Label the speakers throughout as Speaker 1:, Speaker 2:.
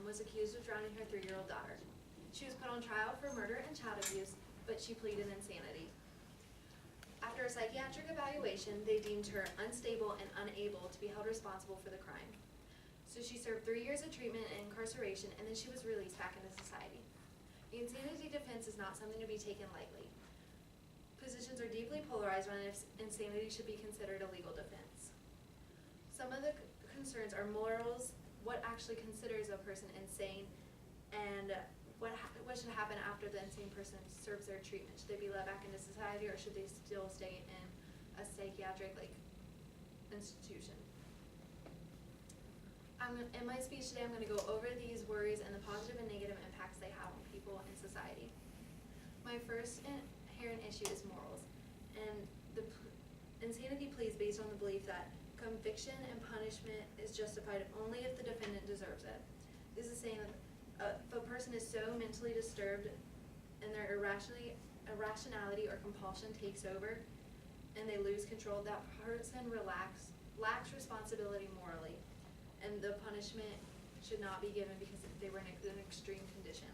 Speaker 1: was accused of drowning her 3-year-old daughter. She was put on trial for murder and child abuse, but she pleaded insanity. After a psychiatric evaluation, they deemed her unstable and unable to be held responsible for the crime. So she served 3 years of treatment and incarceration, and then she was released back into society. The insanity defense is not something to be taken lightly. Positions are deeply polarized on if insanity should be considered a legal defense. Some of the concerns are morals, what actually considers a person insane, and what should happen after the insane person serves their treatment. Should they be let back into society, or should they still stay in a psychiatric institution? In my speech today, I'm going to go over these worries and the positive and negative impacts they have on people in society. My first inherent issue is morals, and the insanity plea is based on the belief that conviction and punishment is justified only if the defendant deserves it. This is saying that if a person is so mentally disturbed and their irrationality or compulsion takes over and they lose control, that person lacks responsibility morally, and the punishment should not be given because they were in an extreme condition.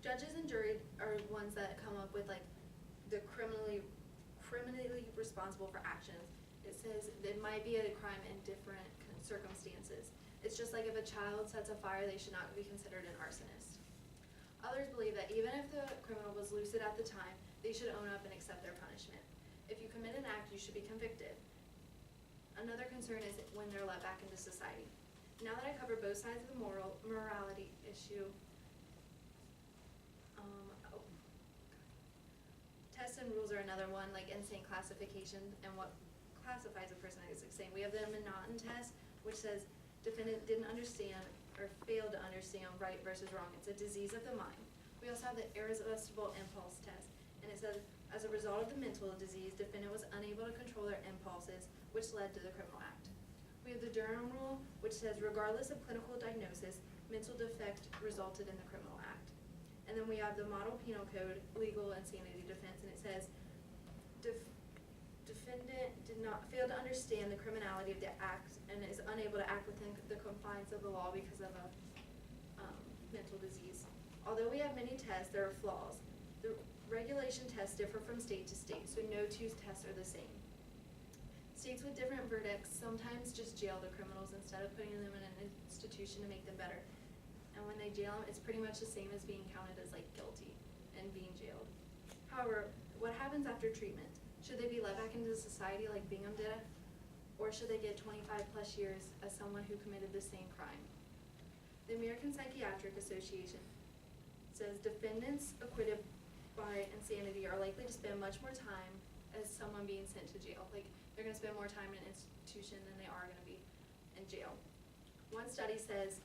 Speaker 1: Judges and jury are ones that come up with the criminally responsible for actions. It says it might be a crime in different circumstances. It's just like if a child sets a fire, they should not be considered an arsonist. Others believe that even if the criminal was lucid at the time, they should own up and accept their punishment. If you commit an act, you should be convicted. Another concern is when they're let back into society. Now that I covered both sides of the morality issue, tests and rules are another one, like insane classification and what classifies a person as insane. We have the Monotone test, which says defendant didn't understand or failed to understand right versus wrong. It's a disease of the mind. We also have the irresistible impulse test, and it says as a result of the mental disease, defendant was unable to control their impulses, which led to the criminal act. We have the Durham rule, which says regardless of clinical diagnosis, mental defect resulted in the criminal act. And then we have the Model Penal Code, legal insanity defense, and it says defendant did not fail to understand the criminality of the act and is unable to act within the confines of the law because of a mental disease. Although we have many tests, there are flaws. The regulation tests differ from state to state, so no two tests are the same. States with different verdicts sometimes just jail the criminals instead of putting them in an institution to make them better. And when they jail them, it's pretty much the same as being counted as guilty and being jailed. However, what happens after treatment? Should they be let back into society like Bingham did, or should they get 25+ years as someone who committed the same crime? The American Psychiatric Association says defendants acquitted by insanity are likely to spend much more time as someone being sent to jail. They're going to spend more time in an institution than they are going to be in jail. One study says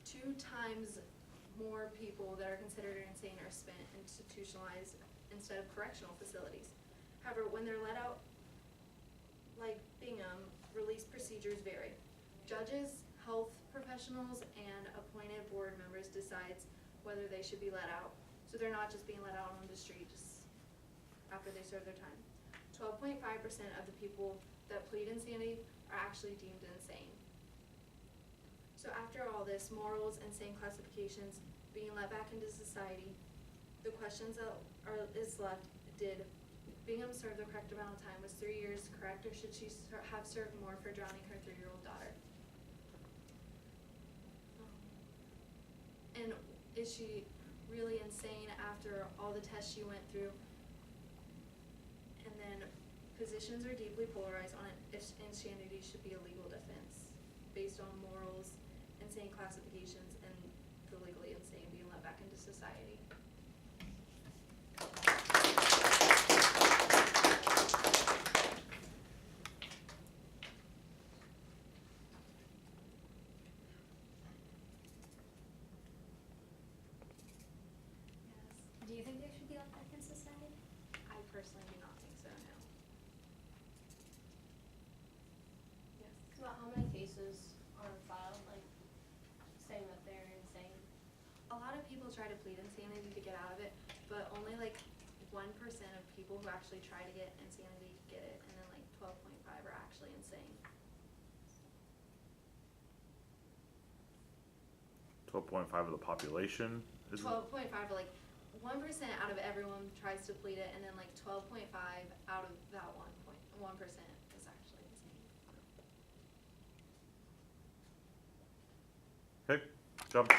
Speaker 1: 2 times more people that are considered insane are spent institutionalized instead of correctional facilities. However, when they're let out, like Bingham, release procedures vary. Judges, health professionals, and appointed board members decides whether they should be let out. So they're not just being let out on the street just after they serve their time. 12.5% of the people that plead insanity are actually deemed insane. So after all this, morals, insane classifications, being let back into society, the questions that is left, did Bingham serve the correct amount of time? Was 3 years correct, or should she have served more for drowning her 3-year-old daughter? And is she really insane after all the tests she went through? And then positions are deeply polarized on if insanity should be a legal defense based on morals, insane classifications, and the legally insane being let back into society.
Speaker 2: Do you think they should be let back in society?
Speaker 1: I personally do not think so, no. Yes.
Speaker 2: About how many cases are filed, saying that they're insane?
Speaker 1: A lot of people try to plead insanity to get out of it, but only 1% of people who actually try to get insanity get it, and then 12.5 are actually insane.
Speaker 3: 12.5 of the population is
Speaker 1: 12.5, or like 1% out of everyone tries to plead it, and then like 12.5 out of that 1% is actually insane.
Speaker 3: okay. Good job.